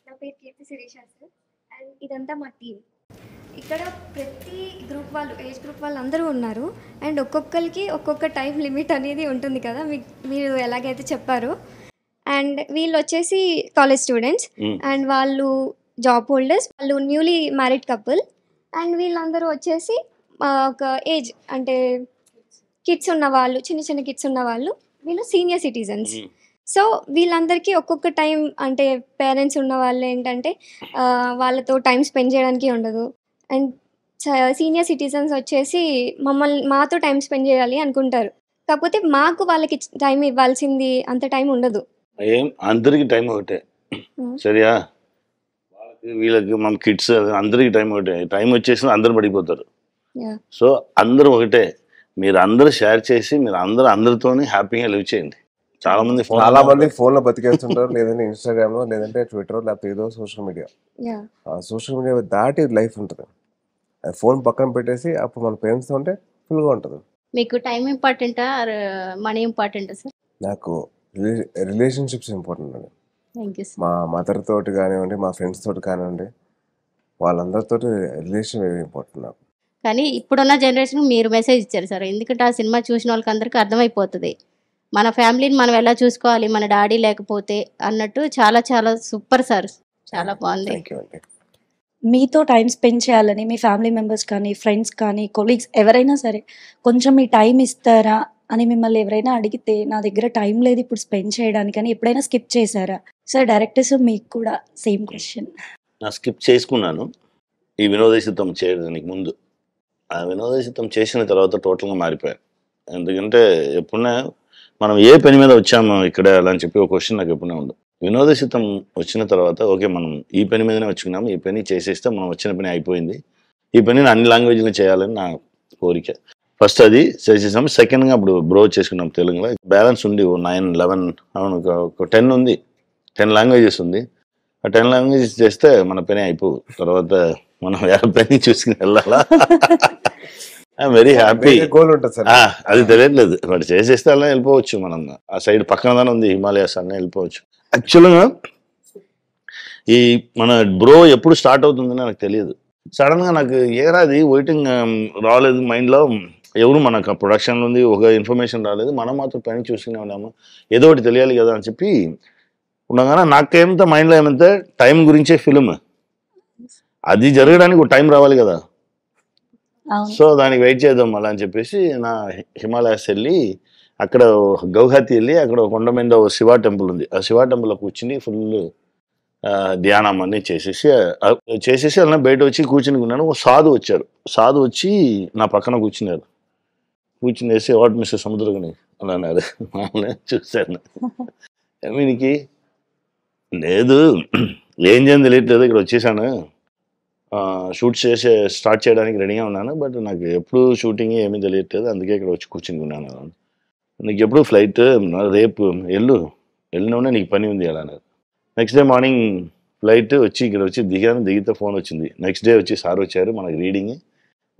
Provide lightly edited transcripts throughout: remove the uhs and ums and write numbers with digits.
నా పేరు కీర్తి Sirisha sir. And ఇదంతా మా టీమ్. ఇక్కడ ప్రతి గ్రూప్ వాళ్ళు, ఏజ్ గ్రూప్ వాళ్ళు అందరూ ఉన్నారు. అండ్ ఒక్కొక్కరికి ఒక్కొక్క టైం లిమిట్ అనేది ఉంటుంది కదా, మీరు ఎలాగైతే చెప్పారో. అండ్ వీళ్ళు వచ్చేసి కాలేజ్ స్టూడెంట్స్ అండ్ వాళ్ళు జాబ్ హోల్డర్స్, వాళ్ళు న్యూలీ మ్యారీడ్ కపుల్. అండ్ వీళ్ళందరూ వచ్చేసి ఒక ఏజ్ అంటే కిడ్స్ ఉన్న వాళ్ళు, చిన్న చిన్న కిడ్స్ ఉన్న వాళ్ళు, వీళ్ళు సీనియర్ సిటిజన్స్. సో వీళ్ళందరికీ ఒక్కొక్క టైం అంటే పేరెంట్స్ ఉన్న వాళ్ళు ఏంటంటే వాళ్ళతో టైం స్పెండ్ చేయడానికి ఉండదు. అండ్ సీనియర్ సిటిజన్స్ వచ్చేసి మాతో టైం స్పెండ్ చేయాలి అనుకుంటారు. కాకపోతే మాకు వాళ్ళకి టైం ఇవ్వాల్సింది అంత టైం ఉండదు. అందరికి టైం ఒకటే, సరియా? వీళ్ళకి మన కిడ్స్ అందరికి టైం ఒకటే. టైం వచ్చేసి అందరు పడిపోతారు. సో అందరూ ఒకటే. మీరు అందరూ షేర్ చేసి మీరు అందరితోని హ్యాపీగా లివ్ చేయండి. చాలా మంది ఫోన్ లో బతికేస్తుంటారు, లేదంటే ఇన్స్టాగ్రామ్ లో, లేదంటే ట్విట్టర్, లేకపోతే ఏదో సోషల్ మీడియా. సోషల్ మీడియా దాటి లైఫ్ ఉంటుంది. ఫోన్ పక్కన పెట్టేసి అప్పుడు మన పేరెంట్స్ తో ఉంటే ఫుల్ గా ఉంటుంది. మీకు టైం ఇంపార్టెంటా మనీ ఇంపార్టెంటా సార్? నాకు రిలేషన్షిప్స్ ఇంపార్టెంట్ అండి. Thank you sir. మా మదర్ తోటి కానివ్వండి, మా ఫ్రెండ్స్ తోటి కానివ్వండి, వాళ్ళందరితో రిలేషన్ ఇంపార్టెంట్ నాకు. కానీ ఇప్పుడున్న జనరేషన్ మీరు మెసేజ్ ఇచ్చారు సార్. ఎందుకంటే ఆ సినిమా చూసిన వాళ్ళకి అందరికీ అర్థమైపోతుంది మన ఫ్యామిలీని మనం ఎలా చూసుకోవాలి, మన డాడీ లేకపోతే అన్నట్టు. చాలా చాలా సూపర్ సార్, చాలా బాగుంది. మీతో టైం స్పెండ్ చేయాలని మీ ఫ్యామిలీ మెంబర్స్ కానీ, ఫ్రెండ్స్ కానీ, కొలీగ్స్ ఎవరైనా సరే కొంచెం మీ టైం ఇస్తారా అని మిమ్మల్ని ఎవరైనా అడిగితే, నా దగ్గర టైం లేదు ఇప్పుడు స్పెండ్ చేయడానికి అని ఎప్పుడైనా స్కిప్ చేశారా? సార్ డైరెక్టర్స్ మీకు కూడా సేమ్ క్వశ్చన్. నా స్కిప్ చేసుకున్నాను ఈ వినోదశితం చేయడానికి ముందు. ఆ వినోదశితం చేసిన తర్వాత టోటల్గా మారిపోయాను. ఎందుకంటే ఎప్పుడైనా మనం ఏ పని మీద వచ్చామో ఇక్కడ అలా అని చెప్పి ఒక క్వశ్చన్ నాకు ఎప్పుడైనా ఉండదు. వినోదశితం వచ్చిన తర్వాత ఓకే మనం ఈ పని మీదనే వచ్చుకున్నాము, ఈ పని చేసేస్తే మనం వచ్చిన పని అయిపోయింది, ఈ పనిని అన్ని లాంగ్వేజ్లో చేయాలని నా కోరిక. ఫస్ట్ అది చేసేసాము. సెకండ్గా అప్పుడు బ్రో చేసుకున్నాం తెలుగులో. బ్యాలెన్స్ ఉంది 9, 11, అవును ఒక 10 ఉంది, 10 లాంగ్వేజెస్ ఉంది. ఆ 10 లాంగ్వేజెస్ చేస్తే మన పని అయిపోవు. తర్వాత మనం వేరే పని చూసుకుని వెళ్ళాలా. I'm very happy. అది తెలియట్లేదు, వాడు చేసేస్తే అలా వెళ్ళిపోవచ్చు. మనం ఆ సైడ్ పక్కన ఉంది హిమాలయాస్ అన్నీ వెళ్ళిపోవచ్చు. యాక్చువల్గా ఈ మన బ్రో ఎప్పుడు స్టార్ట్ అవుతుందని నాకు తెలియదు. సడన్గా నాకు ఏరాది వెయిటింగ్ రాలేదు మైండ్లో. ఎవరు మనకు ప్రొడక్షన్లో ఉంది, ఒక ఇన్ఫర్మేషన్ రాలేదు, మనం మాత్రం పని చూసుకునే ఉన్నాము, ఏదో ఒకటి తెలియాలి కదా అని చెప్పి ఉండగానే నాకేమంతా మైండ్లో ఏమంటే టైం గురించే ఫిలిం. అది జరగడానికి ఒక టైం రావాలి కదా. సో దానికి వెయిట్ చేద్దాం అలా అని చెప్పేసి నా హిమాలయాస్ వెళ్ళి అక్కడ గౌహతి వెళ్ళి అక్కడ కొండ మీద శివ టెంపుల్ ఉంది. ఆ శివ టెంపుల్లో కూర్చుని ఫుల్ ధ్యానం అన్నీ చేసేసి అలా బయట వచ్చి కూర్చుని ఒక సాధు వచ్చారు. సాధు వచ్చి నా పక్కన కూర్చున్నారు. కూర్చునేసి వాట్ మిస్టర్ సముద్రగని అలా అన్నారు. చూశాను మీనికి లేదు ఏం చేయని తెలియట్లేదు, ఇక్కడ వచ్చేసాను, షూట్ స్టార్ట్ చేయడానికి రెడీగా ఉన్నాను, బట్ నాకు ఎప్పుడు షూటింగ్ ఏమీ తెలియట్లేదు, అందుకే ఇక్కడ వచ్చి కూర్చున్నాను. నీకు ఎప్పుడు ఫ్లైట్ రేపు వెళ్ళినవునే నీకు పని ఉంది అలా అన్నారు. నెక్స్ట్ డే మార్నింగ్ ఫ్లైట్ వచ్చి ఇక్కడ వచ్చి దిగితే ఫోన్ వచ్చింది. నెక్స్ట్ డే వచ్చి సార్ వచ్చారు, మనకి రీడింగ్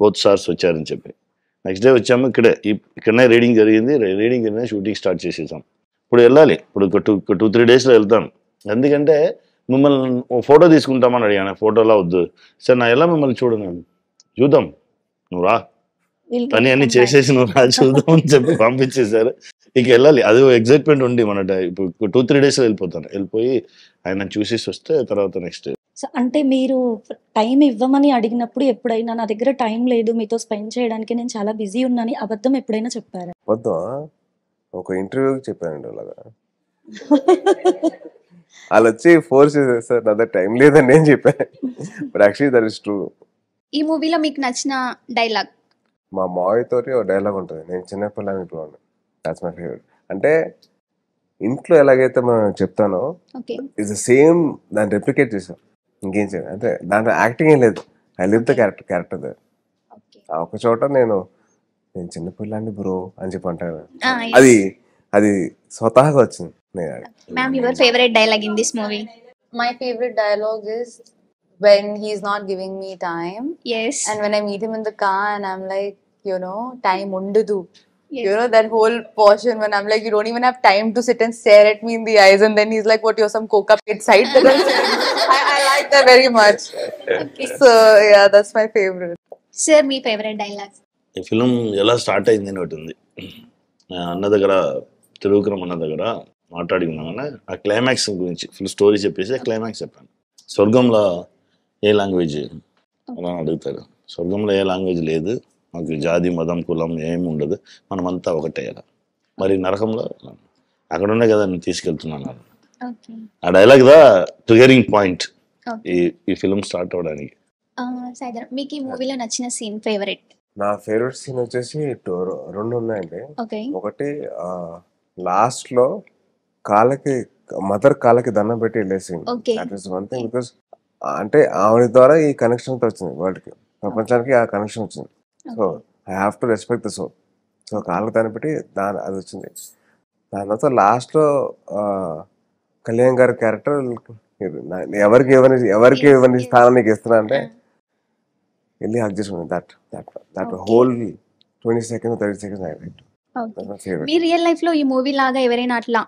బోత్ సార్స్ వచ్చారని చెప్పి. నెక్స్ట్ డే వచ్చాము, ఇక్కడనే రీడింగ్ జరిగింది. రీడింగ్ జరిగిన షూటింగ్ స్టార్ట్ చేసేసాం. ఇప్పుడు వెళ్ళాలి, ఇప్పుడు ఒక 2-3 డేస్లో వెళ్తాను. ఎందుకంటే మిమ్మల్ని ఫోటో తీసుకుంటామని అడిగాను. ఫోటోలా వద్దు సార్, నా ఎలా మిమ్మల్ని చూద్దాం, నువ్వు రా, పని అన్ని చేసేసి నువ్వు రా చూద్దాం అని చెప్పి పంపించేశారు. ఇక వెళ్ళాలి, అది ఎగ్జైట్మెంట్ ఉండి మన ఇప్పుడు 2-3 డేస్లో వెళ్ళిపోయి ఆయన చూసేసి వస్తే తర్వాత నెక్స్ట్. అంటే మీరు టైం ఇవ్వమని అడిగినప్పుడు ఎప్పుడైనా నా దగ్గర టైం లేదు మీతో స్పెండ్ చేయడానికి, నేను చాలా బిజీ ఉన్నాను అబద్ధం ఎప్పుడైనా చెప్పారా? అబద్ధం ఒక ఇంటర్వ్యూకి చెప్పానండి అలాగా. వాళ్ళు వచ్చి ఫోర్స్ చేశారు సార్, నా దగ్గర టైం లేదని నేను చెప్పాను. But actually that is true. ఈ మూవీలో మీకు నచ్చిన డైలాగ్? మా మావయ్య తోటి ఒక డైలాగ్ ఉంటుంది, నేను చిన్నపిల్లని ఇంట్లో ఉన్నాను, దాట్స్ మై ఫేవరెట్. అంటే ఇంట్లో ఎలాగైతే మనం చెప్తానో ఇట్స్ ద సేమ్, దాన్ని రెప్లికేట్ చేసాం, ఇంకేం చేయాలి అంటే దాంట్లో యాక్టింగ్ ఏం లేదు. I live the character they. ఒక చోట నేను చిన్నపిల్లాన్ని బ్రో అని చెప్పి అంటాను, అది స్వతహాగా వచ్చింది. Ma'am, your favorite dialogue in this movie? My favorite dialogue is when he's not giving me time. Yes. And when I meet him in the car and I'm like, time undudu. You know, that whole portion when I'm like, you don't even have time to sit and stare at me in the eyes, and then he's like, what, you're some coca pit side that I'm staring at? I like that very much. So, yeah, that's my favorite. Sir me favourite dialogue? ఈ film ఎలా start అయింది అని ఒకటి ఉంది. అన్న దగ్గర తిరుగుక్రమ్ అన్న దగ్గర మాట్లాడుకున్నామని ఆ క్లైమాక్స్ గురించి ఫుల్ స్టోరీ చెప్పేసి క్లైమాక్స్ చెప్పాను. స్వర్గంలో ఏ లాంగ్వేజ్ అలా అడుగుతారు. స్వర్గంలో ఏ లాంగ్వేజ్ లేదు, మాకు జాతి మతం కులం ఏమి ఉండదు, మనమంతా ఒకటే అలా. మరి నరకంలో అక్కడ ఉండే కదా నేను తీసుకెళ్తున్నాను. ఆ డైలాగ్ దా ట్రిగరింగ్ పాయింట్ ఈ ఫిలిం స్టార్ట్ అవ్వడానికి. సాయిధరం, మీకు ఈ మూవీలో నచ్చిన సీన్ ఫేవరెట్? నా ఫేవరెట్ సీన్ వచ్చేసి రెండు ఉన్నాయండి. ఓకే. ఒకటి లాస్ట్ లో కాళ్ళకి మదర్ కాళ్ళకి దండం పెట్టి వెళ్ళే scene. Okay. That is one thing because అంటే ఆవిడ ద్వారా ఈ కనెక్షన్ తో వచ్చింది వరల్డ్ కి, ప్రపంచానికి ఆ కనెక్షన్ వచ్చింది. So I have to respect the soul. So కాళ్ళకి దాన్ని పెట్టి అది వచ్చింది. దాని తర్వాత లాస్ట్ లో కళ్యాణ్ గారి క్యారెక్టర్ ఎవరికి ఎవరిని స్థానం నీకు ఇస్తున్నా అంటే వెళ్ళి హక్ చేసుకున్నాను. That whole 20 seconds 30 seconds I right. Me real life లో ఈ మూవీ లాగా ఎవరైనా అట్లా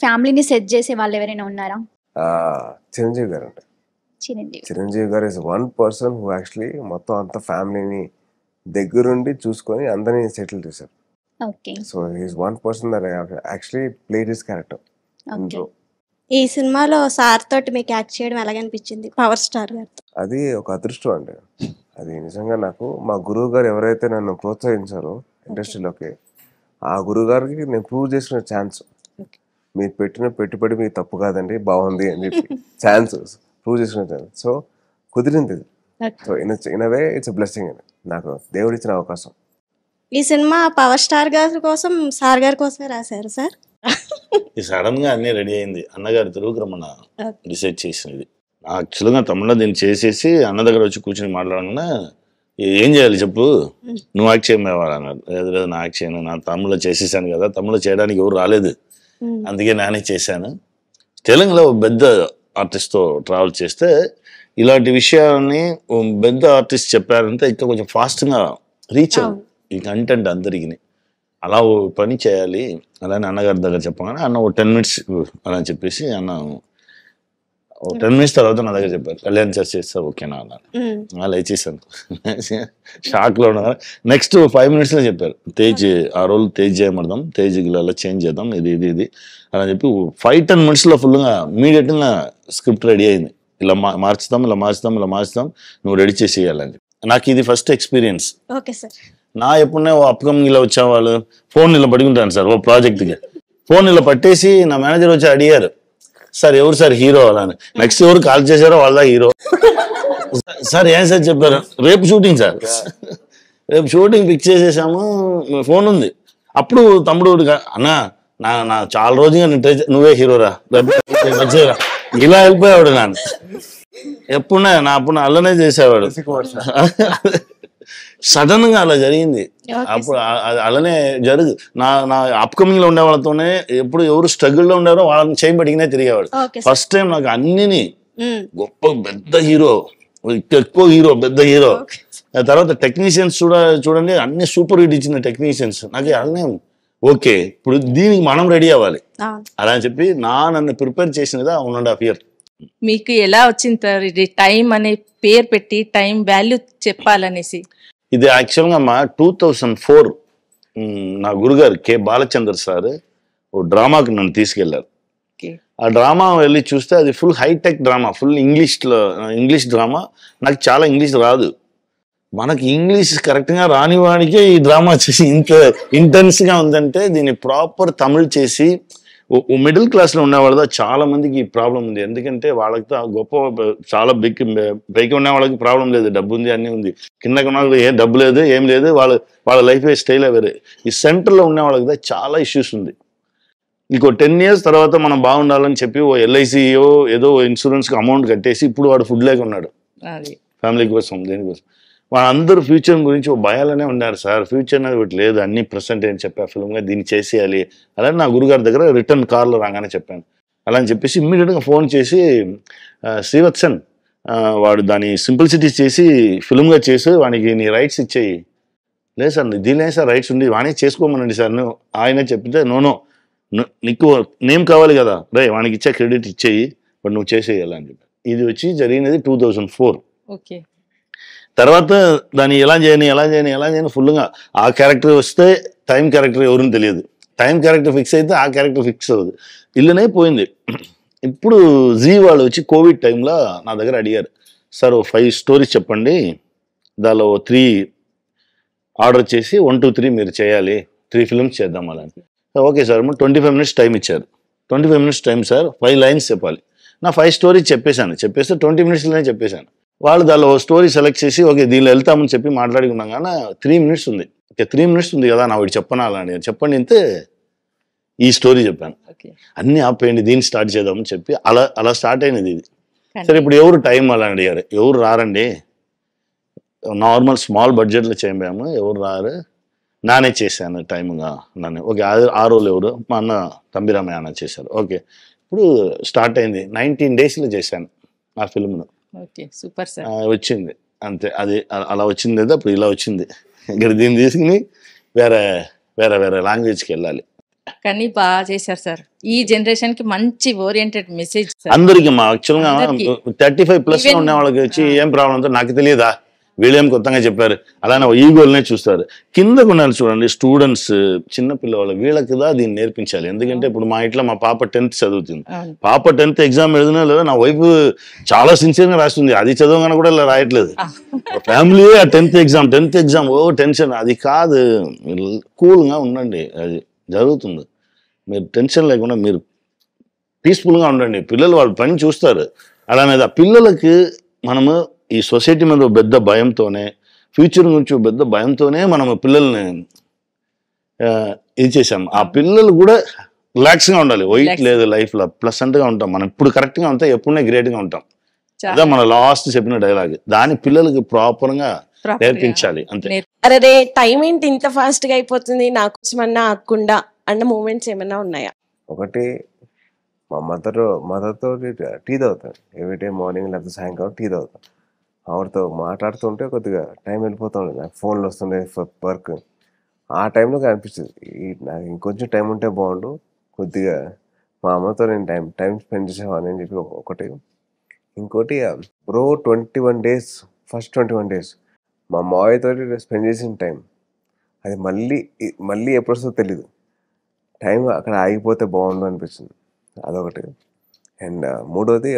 ఫ్యామిలీని సెట్ చేసే వాళ్ళు ఎవరైనా ఉన్నారా? చిరంజీవి గారు అంటే చిరంజీవి గారు is one person who actually మొత్తం అంత ఫ్యామిలీని దగ్గరుండి చూసుకొని అందరినీ సెటిల్ చేశారు. Okay. So he's one person that actually played his character. ఈ సినిమాలో సార్ తోటి మీకు యాక్ట్ చేయడం ఎలాగనిపించింది, పవర్ స్టార్ గారితో? అది ఒక అదృష్టం అండి. అది నిజంగా నాకు మా గురువు గారు ఎవరైతే నన్ను ప్రోత్సహించారో ఇండస్ట్రీలోకి, ఆ గురువు గారికి నేను ప్రూవ్ చేసుకునే ఛాన్స్. మీరు పెట్టిన పెట్టుబడి మీకు తప్పు కాదండి, బాగుంది అని చెప్పి ఛాన్స్ ప్రూవ్ చేసుకునే ఛాన్స్. సో కుదిరింది. So in way it's blessing అండి, నాకు దేవుడు ఇచ్చిన అవకాశం. ఈ సినిమా పవర్ స్టార్ గారి కోసం సార్ గారి కోసమే రాశారు సార్? ఈ సడన్ గా అన్ని రెడీ అయింది. అన్నగారి తిరుగుక్రమణ డిసైడ్ చేసినది. యాక్చువల్గా తమిళలో దీన్ని చేసేసి అన్న దగ్గర వచ్చి కూర్చొని మాట్లాడకుండా ఏం చేయాలి చెప్పు, నువ్వు యాక్ట్ చేయమేవాడు అన్నాడు. లేదు నా యాక్ట్ చేయను, నా తమిళలో చేసేసాను కదా, తమిళలో చేయడానికి ఎవరు రాలేదు, అందుకే నేనే చేశాను. తెలుగులో పెద్ద ఆర్టిస్ట్తో ట్రావెల్ చేస్తే ఇలాంటి విషయాన్ని పెద్ద ఆర్టిస్ట్ చెప్పారంటే ఇంకా కొంచెం ఫాస్ట్గా రీచ్ అవ్వు ఈ కంటెంట్ అందరికి. అలా ఓ పని చేయాలి అలానే అన్నగారి దగ్గర చెప్పగానే అన్న ఓ 10 minutes అలా చెప్పేసి అన్న ఓ 10 minutes తర్వాత నా దగ్గర చెప్పారు, కళ్యాణ్ సార్ చేస్తారు ఓకేనా అన్నాను. అలా ఇచ్చేసాను. షాక్లో ఉన్నా. నెక్స్ట్ 5 minutes చెప్పారు, తేజ్ ఆ రోల్ తేజ్ చేయమడదాం, తేజ్ ఇలా చేంజ్ చేద్దాం, ఇది అలా చెప్పి 5-10 minutes ఫుల్గా ఇమీడియట్గా స్క్రిప్ట్ రెడీ అయింది. ఇలా మార్చుతాం నువ్వు రెడీ చేసేయాలని. నాకు ఇది ఫస్ట్ ఎక్స్పీరియన్స్. Okay sir. నా ఎప్పుడనే ఓ అప్కమింగ్ ఇలా వచ్చేవాళ్ళు ఫోన్ ఇలా పడుకుంటాను సార్, ఓ ప్రాజెక్ట్కి ఫోన్ ఇలా పట్టేసి నా మేనేజర్ వచ్చి అడిగారు, సార్ ఎవరు సార్ హీరో అలా అని. నెక్స్ట్ ఎవరు కాల్ చేశారో వాళ్ళ హీరో. సార్ ఏం సార్ చెప్పారు, రేపు షూటింగ్ సార్, రేపు షూటింగ్ ఫిక్స్ చేసేసాము, ఫోన్ ఉంది. అప్పుడు తమ్ముడు అన్న నా చాలా రోజుగా నువ్వే హీరోరా వచ్చేరా ఇలా వెళ్ళిపోయాడు. నాన్న ఎప్పుడున్నా అప్పుడు అల్లనే చేసేవాడు. సడన్ గా అలా జరిగింది. అప్పుడు అలానే నా అప్కమింగ్ లో ఉండే వాళ్ళతోనే ఎప్పుడు ఎవరు స్ట్రగుల్ లో ఉండారో వాళ్ళని చేయబడిగానే తిరిగేవాడు. ఫస్ట్ టైం నాకు అన్నిని గొప్ప పెద్ద హీరో, ఎక్కువ హీరో, పెద్ద హీరో. తర్వాత టెక్నీషియన్స్ చూడండి అన్ని సూపర్ హిట్ ఇచ్చిన టెక్నీషియన్స్. నాకు అలానే ఓకే ఇప్పుడు దీనికి మనం రెడీ అవ్వాలి అలా అని చెప్పి నన్ను ప్రిపేర్ చేసినదా 1.5 years. మీకు ఎలా వచ్చింది సార్ ఇది టైం అనే పేరు పెట్టి టైం వాల్యూ చెప్పాలనేసి? ఇది యాక్చువల్గా మా 2004 నా గురుగారు కె బాలచంద్ర సార్ ఓ డ్రామాకి నన్ను తీసుకెళ్లారు. ఆ డ్రామా వెళ్ళి చూస్తే అది full hi-tech drama, full English drama. నాకు చాలా ఇంగ్లీష్ రాదు. మనకి ఇంగ్లీష్ కరెక్ట్గా రాని వాడికే ఈ డ్రామా చేసి ఇంత ఇంటెన్స్గా ఉందంటే దీన్ని ప్రాపర్ తమిళ్ చేసి మిడిల్ క్లాస్లో ఉండేవాళ్ళతో చాలా మందికి ఈ ప్రాబ్లం ఉంది. ఎందుకంటే వాళ్ళకి గొప్ప చాలా పైకి ఉన్న వాళ్ళకి ప్రాబ్లం లేదు, డబ్బు ఉంది అన్నీ ఉంది. కిందకి ఉన్న వాళ్ళకి ఏం డబ్బు లేదు ఏం లేదు, వాళ్ళ లైఫ్ స్టైల్ వేరే. ఈ సెంటర్లో ఉన్న వాళ్ళకి చాలా ఇష్యూస్ ఉంది. ఇంకో 10 years తర్వాత మనం బాగుండాలని చెప్పి ఓ ఎల్ఐసియో ఏదో ఇన్సూరెన్స్కి అమౌంట్ కట్టేసి ఇప్పుడు వాడు ఫుడ్ లేక ఉన్నాడు ఫ్యామిలీ కోసం, దేనికోసం. వాళ్ళందరూ ఫ్యూచర్ గురించి ఓ భయాలనే ఉన్నారు సార్. ఫ్యూచర్ అనేది ఒకటి లేదు, అన్ని ప్రెసెంట్ అని చెప్పా ఫిల్మ్గా దీన్ని చేసేయాలి. అలానే నా గురుగారి దగ్గర రిటర్న్ కార్లో రాగానే చెప్పాను. అలా అని చెప్పేసి ఇమ్మీడియట్గా ఫోన్ చేసి శ్రీవత్సన్ వాడు దాని సింప్లిసిటీ చేసి ఫిల్మ్గా చేసి వానికి నీ రైట్స్ ఇచ్చేయి, లేదు సార్ దీనిలో సార్ రైట్స్ ఉంది వాణి చేసుకోమనండి సార్ నువ్వు ఆయన చెప్తే నో నీకు నేమ్ కావాలి కదా రే వానికి ఇచ్చే క్రెడిట్ ఇచ్చేయి బట్ నువ్వు చేసేయాలని చెప్పి. ఇది వచ్చి జరిగినది 2004. ఓకే. తర్వాత దాన్ని ఎలా చేయని ఫుల్గా ఆ క్యారెక్టర్ వస్తే టైం క్యారెక్టర్ ఎవరిని తెలియదు, టైం క్యారెక్టర్ ఫిక్స్ అయితే ఆ క్యారెక్టర్ ఫిక్స్ అవ్వదు, ఇల్లునే పోయింది. ఇప్పుడు జీ వాళ్ళు వచ్చి కోవిడ్ టైంలో నా దగ్గర అడిగారు, సార్ 5 స్టోరీస్ చెప్పండి, దానిలో 3 ఆర్డర్ చేసి 1, 2, 3 మీరు చేయాలి, 3 ఫిల్మ్స్ చేద్దాం అలా. ఓకే సార్ 25 మినిట్స్ టైం ఇచ్చారు. 25 మినిట్స్ టైం సార్, 5 లైన్స్ చెప్పాలి. నా 5 స్టోరీస్ చెప్పేస్తే 20 మినిట్స్లోనే చెప్పేశాను. వాళ్ళు దానిలో స్టోరీ సెలెక్ట్ చేసి ఓకే దీనిలో వెళ్తామని చెప్పి మాట్లాడుకున్నాం కానీ 3 మినిట్స్ ఉంది. ఓకే 3 మినిట్స్ ఉంది కదా నా ఒకటి చెప్పనా అలా అని చెప్పండి అంతే ఈ స్టోరీ చెప్పాను. అన్నీ ఆపేయండి దీన్ని స్టార్ట్ చేద్దామని చెప్పి అలా స్టార్ట్ అయినది ఇది. సరే ఇప్పుడు ఎవరు టైం అలా అడిగారు, ఎవరు రారండి, నార్మల్ స్మాల్ బడ్జెట్లో చేయము, ఎవరు రారు, నానే చేశాను టైముగా నన్ను. ఓకే ఆ రోజు ఎవరు మా అన్న తంబిరామయ్య అన్న చేశారు. ఓకే ఇప్పుడు స్టార్ట్ అయింది 19 డేస్లో చేశాను ఆ ఫిల్మ్ను. Okay super sir. వచ్చింది అంతే, అది అలా వచ్చింది అయితే అప్పుడు ఇలా వచ్చింది. ఇక్కడ దీన్ని తీసుకుని వేరే లాంగ్వేజ్కి వెళ్ళాలి. కానీ బాగా చేశారు సార్, ఈ జనరేషన్ కి మంచి ఓరియంటెడ్ మెసేజ్ అందరికి. మా యాక్చువల్గా 35+ ఉన్న వాళ్ళకి వచ్చి ఏం ప్రాబ్లం ఉందో నాకు తెలియదా, వీళ్ళేం కొత్తగా చెప్పారు అలానే ఈగోల్నే చూస్తారు. కిందకు ఉండాలి చూడండి స్టూడెంట్స్, చిన్న పిల్లవాళ్ళు, వీళ్ళకి కదా దీన్ని నేర్పించాలి. ఎందుకంటే ఇప్పుడు మా ఇంట్లో మా పాప 10th చదువుతుంది, పాప 10th ఎగ్జామ్ ఎదుగునా లేదా నా వైఫ్ చాలా సిన్సియర్గా రాస్తుంది, అది చదవగానే కూడా ఇలా రాయట్లేదు. ఫ్యామిలీ ఆ 10th ఎగ్జామ్ ఓ టెన్షన్, అది కాదు, కూల్గా ఉండండి, అది జరుగుతుంది. మీరు టెన్షన్ లేకుండా మీరు పీస్ఫుల్గా ఉండండి, పిల్లలు వాళ్ళ పని చూస్తారు. అలానే పిల్లలకి మనము ఈ సొసైటీ మీద పెద్ద భయంతోనే, ఫ్యూచర్ గురించి పెద్ద భయంతోనే మనము పిల్లల్ని ఇది చేసాము. ఆ పిల్లలు కూడా రిలాక్స్గా ఉండాలి, వైట్ లేదు లైఫ్లో, ప్లసెంట్గా ఉంటాం మనం. ఇప్పుడు కరెక్ట్గా ఉంటాం, ఎప్పుడైనా గ్రేట్గా ఉంటాం. అదే మన లాస్ట్ చెప్పిన డైలాగ్, దాని పిల్లలకి ప్రాపర్గా నేర్పించాలి అంతే. అరే టైం ఏంటి ఇంత ఫాస్ట్ గా అయిపోతుంది, నాకు ఏమన్నా ఆకుండా అన్న మూమెంట్స్ ఏమన్నా ఉన్నాయా? ఒకటి మా మదర్తో టీ తాగుతాను ఎవ్రీడే మార్నింగ్, లేకపోతే సాయంకాలం టీ తాగుతాను. ఆవిడతో మాట్లాడుతుంటే కొద్దిగా టైం వెళ్ళిపోతూ ఉండేది, నాకు ఫోన్లు వస్తుండే వర్క్. ఆ టైంలో అనిపించింది నాకు ఇంకొంచెం టైం ఉంటే బాగుండు, కొద్దిగా మా అమ్మతో నేను టైం స్పెండ్ చేసేవాడిని అని చెప్పి ఒకటి. ఇంకోటి బ్రో 21 days, ఫస్ట్ 21 days మా మావయ్యతో స్పెండ్ చేసిన టైం, అది మళ్ళీ ఎప్పుడు వస్తుందో తెలీదు. టైం అక్కడ ఆగిపోతే బాగుండు అనిపించింది, అదొకటి. అండ్ మూడోది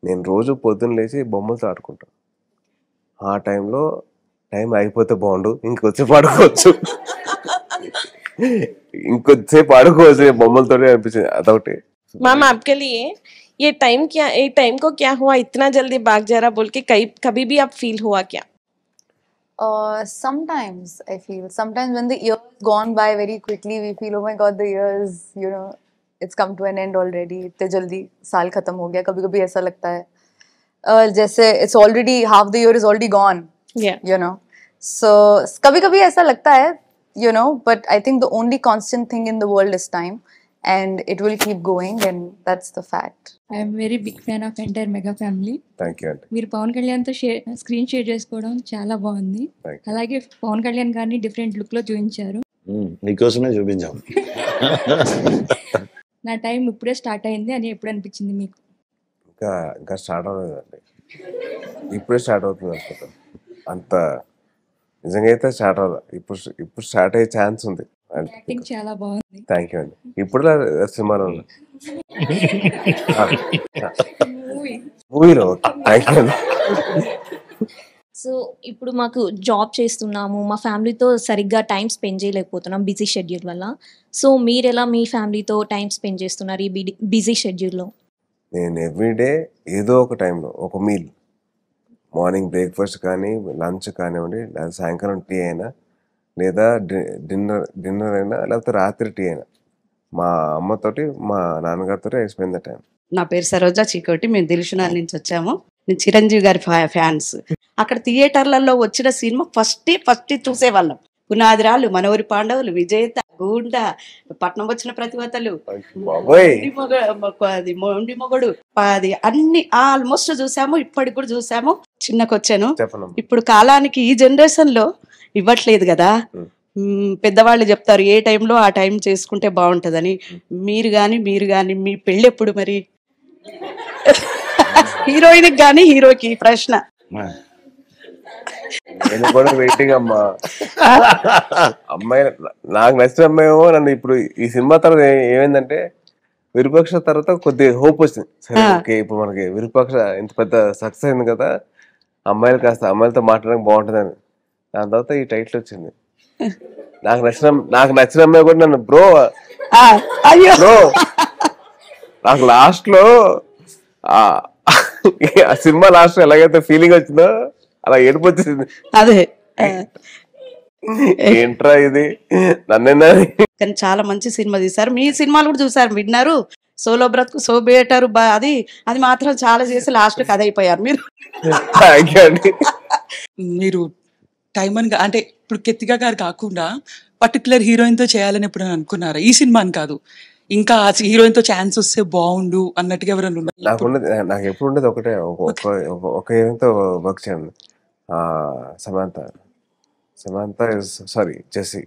నేను రోజు పొద్దున్న లేచి బొమ్మలతో ఆడుకుంటాను. ఆ టైంలో టైం ఆగిపోతే బాగుండు, ఇంకొద్దిసేపు ఆడుకోవచ్చు బొమ్మలతో అనిపించింది, అదొకటి. मैम आपके लिए ये टाइम को क्या हुआ इतना जल्दी भाग जा रहा बोल के कभी भी आप फील हुआ क्या? Sometimes I feel, sometimes when the year has gone by very quickly, we feel, oh my god, the years, it's come to an end already. इतने जल्दी साल खत्म हो गया. कभी-कभी ऐसा लगता है जैसे it's already half the year is already gone. Yeah. So कभी-कभी ऐसा लगता है, but I think the only constant thing in the world is time, and it will keep going, and that's the fact. I am very big fan of entire Mega Family. Thank you అండి. మీరు పవన్ కళ్యాణ్తో screen share చేసుకోవడం చాలా బాగుంది. అలాగే పవన్ కళ్యాణ్ గారిని different look లో చూపించారు. నీకోసమే చూపించాము. నా టైం ఇప్పుడే స్టార్ట్ అయింది అని ఎప్పుడు అనిపించింది మీకు? ఇంకా స్టార్ట్ అవ్వలేదండి, ఇప్పుడే స్టార్ట్ అవుతుంది అనుకుంటాం. అంత నిజంగా అయితే స్టార్ట్ అవ్వదు, ఇప్పుడు స్టార్ట్ అయ్యే ఛాన్స్ ఉంది. యాక్టింగ్ చాలా బాగుంది. థ్యాంక్ యూ అండి. ఇప్పుడు సినిమాలో మూవీలో థ్యాంక్ యూ అండి. సో ఇప్పుడు మాకు జాబ్ చేస్తున్నాము, మా ఫ్యామిలీతో సరిగ్గా టైం స్పెండ్ చేయలేకపోతున్నాం బిజీ షెడ్యూల్ వల్ల. సో మీరు ఎలా మీ ఫ్యామిలీతో టైం స్పెండ్ చేస్తున్నారు ఈ బిజీ షెడ్యూల్లో? నేను ఎవ్రీడే ఏదో ఒక టైంలో ఒక మీల్, మార్నింగ్ బ్రేక్ఫాస్ట్ కానీ లంచ్ కానివ్వండి, లేదా సాయంకాలం టీ అయినా, లేదా డిన్నర్ అయినా, లేకపోతే రాత్రి టీ అయినా, మా అమ్మతోటి మా నాన్నగారితో స్పెండ్ ద టైం. నా పేరు సరోజా చీకోటి, మేము దిల్షునార్ నుంచి వచ్చాము. నేను చిరంజీవి గారి ఫ్యాన్స్. అక్కడ థియేటర్లలో వచ్చిన సినిమా ఫస్ట్ చూసేవాళ్ళం. పునాదిరాలు, మనవరి పాండవులు, విజేత, గూండా, పట్నం వచ్చిన ప్రతివతలు, మొండి మొగడు, అది అన్ని ఆల్మోస్ట్ చూసాము. ఇప్పటికి కూడా చూసాము. చిన్నకొచ్చాను. ఇప్పుడు కాలానికి ఈ జనరేషన్ లో ఇవ్వట్లేదు కదా. పెద్దవాళ్ళు చెప్తారు ఏ టైంలో ఆ టైం చేసుకుంటే బాగుంటుందని. మీరు కానీ మీ పెళ్ళి ఎప్పుడు మరి? హీరోయిన్కి కానీ హీరోకి ప్రశ్న. నేను కూడా వెయిటింగ్ అమ్మా. అమ్మాయి నాకు నచ్చిన అమ్మాయి ఏమో నన్ను ఇప్పుడు ఈ సినిమా తర్వాత ఏమైందంటే విరూపాక్ష తర్వాత కొద్దిగా హోప్ వచ్చింది. సరే ఓకే ఇప్పుడు మనకి విరూపాక్ష ఇంత పెద్ద సక్సెస్ అయింది కదా, అమ్మాయిలు కాస్త అమ్మాయిలతో మాట్లాడడానికి బాగుంటుందని. దాని తర్వాత ఈ టైటిల్ వచ్చింది. నాకు నచ్చిన అమ్మాయి కూడా నన్ను బ్రో నాకు లాస్ట్ లో ఆ సినిమా లాస్ట్ లో ఎలాగైతే ఫీలింగ్ వచ్చిందో అలా ఏడుపు వచ్చేసింది. అదే ఏంట్రా ఇది నన్నేనా. కానీ చాలా మంచి సినిమా తీశారు. మీ సినిమాలు కూడా చూసారు, విన్నారు. సోలో బ్రతుకు సో బేటరు అది మాత్రం చాలా చేసి లాస్ట్ కథ అయిపోయారు మీరు. మీరు టైం అని అంటే ఇప్పుడు కెత్తిగా గారు కాకుండా పర్టికులర్ హీరోయిన్ తో చేయాలని ఎప్పుడు అనుకున్నారా? ఈ సినిమాని కాదు, ఇంకా హీరోయిన్ తో ఛాన్స్ వస్తే బాగుండు అన్నట్టుగా ఎవరైనా ఉన్నారు? నాకు ఎప్పుడు ఉండేది ఒకటే, ఒక హీరోయిన్ తో వర్క్ చేయండి. Samantha sorry Jessie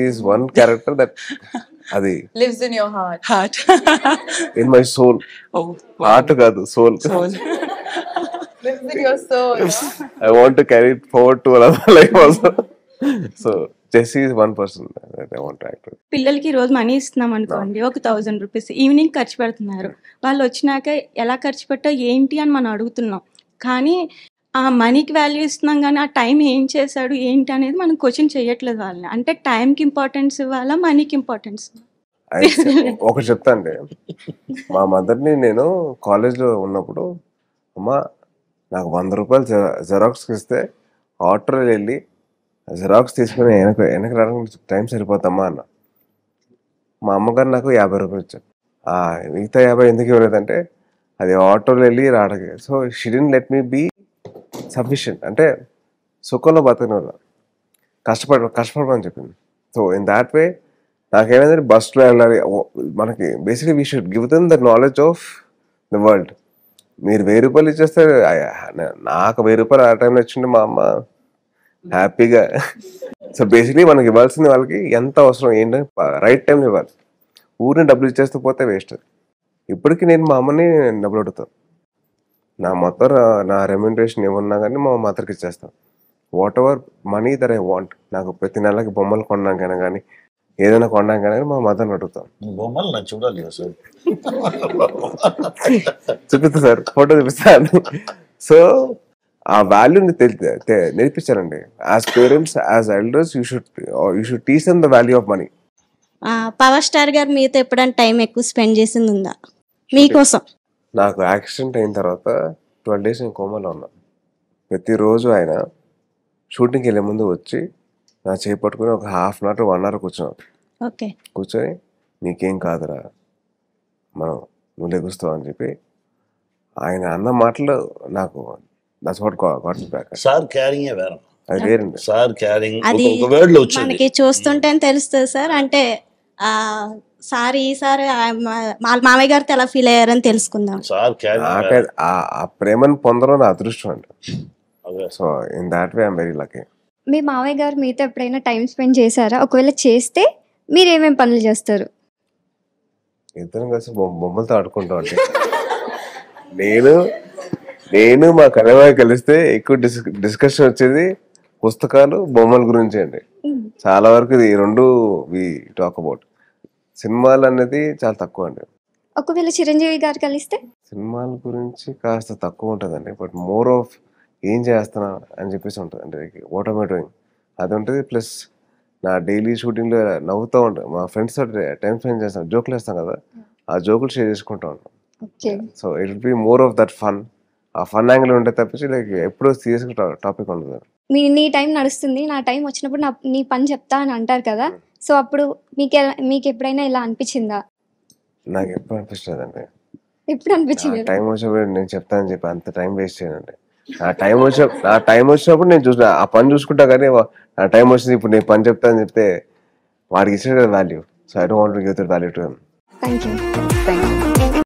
is one character that అది lives in your heart in my soul. Heart కాదు, soul lives in your soul. I want to carry it forward to another life also. So Jessie is one person that I want to act with. పిల్లలకి రోజు money ఇస్తున్నాం అనుకోండి, ఒక 1000 rupees evening ఖర్చు పెడుతున్నారు. వాళ్ళు వచ్చినాక ఎలా ఖర్చు పెట్టా ఏంటి అని మనం అడుగుతున్నాం, కానీ ఆ మనీకి వాల్యూ ఇస్తున్నాం కానీ ఆ టైం ఏం చేశాడు ఏంటి అనేది మనం క్వశ్చన్ చేయట్లేదు వాళ్ళని. అంటే టైంకి ఇంపార్టెన్స్ ఇవ్వాలా, మనీకి ఇంపార్టెన్స్? ఒకటి చెప్తా అండి, మా మదర్ని నేను కాలేజ్లో ఉన్నప్పుడు, అమ్మా నాకు 100 రూపాయలు జెరాక్స్కి ఇస్తే ఆటోలో వెళ్ళి జెరాక్స్ తీసుకుని వెనక రావడానికి టైం సరిపోతామా అన్న. మా అమ్మగారు నాకు 50 రూపాయలు ఇచ్చారు. మిగతా 50 ఎందుకు ఇవ్వలేదంటే అది ఆటోలో వెళ్ళి రావడానికి. So she didn't let me be sufficient, అంటే సుఖంలో బతకని వల్ల కష్టపడమని చెప్పింది. సో ఇన్ దాట్ వే నాకేమైందంటే బస్సులో వెళ్ళాలి. మనకి basically we should give them the knowledge of the world. మీరు 1000 రూపాయలు ఇచ్చేస్తే, నాకు 1000 రూపాయలు ఆ టైంలో ఇచ్చిండే మా అమ్మ హ్యాపీగా. సో బేసిక్లీ మనకి ఇవ్వాల్సింది వాళ్ళకి ఎంత అవసరం ఏంటంటే రైట్ టైంలో ఇవ్వాలి. ఊరిని డబ్బులు ఇచ్చేస్తూ పోతే వేస్ట్. ఇప్పటికీ నేను మా అమ్మని డబ్బులు అడుగుతాను. నా మొత్తం నా రెమ్యూనరేషన్ ఏమన్నా కానీ మా మదర్కి ఇచ్చేస్తాను. What ever money that I want, నాకు ప్రతి నెలకి బొమ్మలు కొనడానికైనా కానీ ఏదైనా కొనడానికైనా కానీ మా మదర్ని అడుగుతాను. బొమ్మలు నాకు చూడాలి సార్, చూపిస్తా సార్, ఫోటో చూపిస్తాను. సో ఆ వాల్యూని నేర్పించారండి. As parents, as elders, you should teach them the value of money. Power star గారు మీతో ఎప్పుడైనా టైం ఎక్కువ స్పెండ్ చేసింది ఉందా మీకోసం? నాకు యాక్సిడెంట్ అయిన తర్వాత 12 days నేను కోమాలో ఉన్నా. ప్రతిరోజు ఆయన షూటింగ్కి వెళ్ళే ముందు వచ్చి నా చేయి పట్టుకుని ఒక 1/2 hour 1 hour కూర్చొని నీకేం కాదురా, నువ్వు లెగుస్తావు అని చెప్పి ఆయన అన్న మాటలు నాకు సార్ క్యారింగ్ వేరే, అది వేరండి. సార్ క్యారింగ్ అది మనకి చూస్తుంటే తెలుస్తుంది సార్. అంటే సార్ ఈసారి మామయ్య గారితో ఎలా ఫీల్ అయ్యారని తెలుసుకుందాం. ఆ ప్రేమను పొందడం నా అదృష్టం అండి. So in that way I'm very lucky. మీ మామయ్య గారు మీతో ఎప్పుడైనా టైం స్పెండ్ చేశారా? ఒకవేళ చేస్తే మీరు ఏమేమి పనులు చేస్తారు? ఇద్దరం కలిసి బొమ్మలతో ఆడుకుంటాం. అంటే నేను మా కన్నయ్య కలిస్తే ఎక్కువ డిస్కషన్ వచ్చేది పుస్తకాలు, బొమ్మల గురించి అండి. చాలా వరకు ఇది 2 వి టాక్ అబౌట్. సినిమాలు అనేది చాలా తక్కువ అండి. ఒకవేళ చిరంజీవి గారు కలిస్తే సినిమాల గురించి కాస్త తక్కువ ఉంటుందండి. బట్ మోర్ ఆఫ్ ఏం చేస్తున్నా అని చెప్పేసి ఉంటుంది. అంటే వాట్ ఆర్ డూయింగ్ అది ఉంటుంది. ప్లస్ నా డైలీ షూటింగ్లో నవ్వుతూ ఉంటాను. మా ఫ్రెండ్స్ తోటి టైం స్పెండ్ చేస్తాను, జోకులు వేస్తాం కదా, ఆ జోకులు షేర్ చేసుకుంటూ ఉంటాం. So it will be more of that fun. ఆ ఫన్ యాంగిల్ ఉంటే తప్పించి లైక్ ఎప్పుడూ సీరియస్ టాపిక్ ఉండదు. నీ టైం నడుస్తుంది, నా టైం వచ్చినప్పుడు నీ పని చెప్తా అని అంటారు కదా, సో అప్పుడు మీకు ఎప్పుడైనా ఇలా అనిపించిందా? నాకు ఎప్పుడు అనిపించలేదండి. ఎప్పుడు అనిపించింది? టైం వచ్చినప్పుడు నేను చెప్తానని చెప్పి అంత టైం వేస్ట్ చేయనండి. నా టైం వచ్చినప్పుడు నేను ఆ పని చూసుకుంటా. కానీ నా టైం వచ్చింది ఇప్పుడు నేను పని చెప్తానని చెప్తే వాడికి ఇచ్చిన value. So I don't want to give that value to him. Thank you.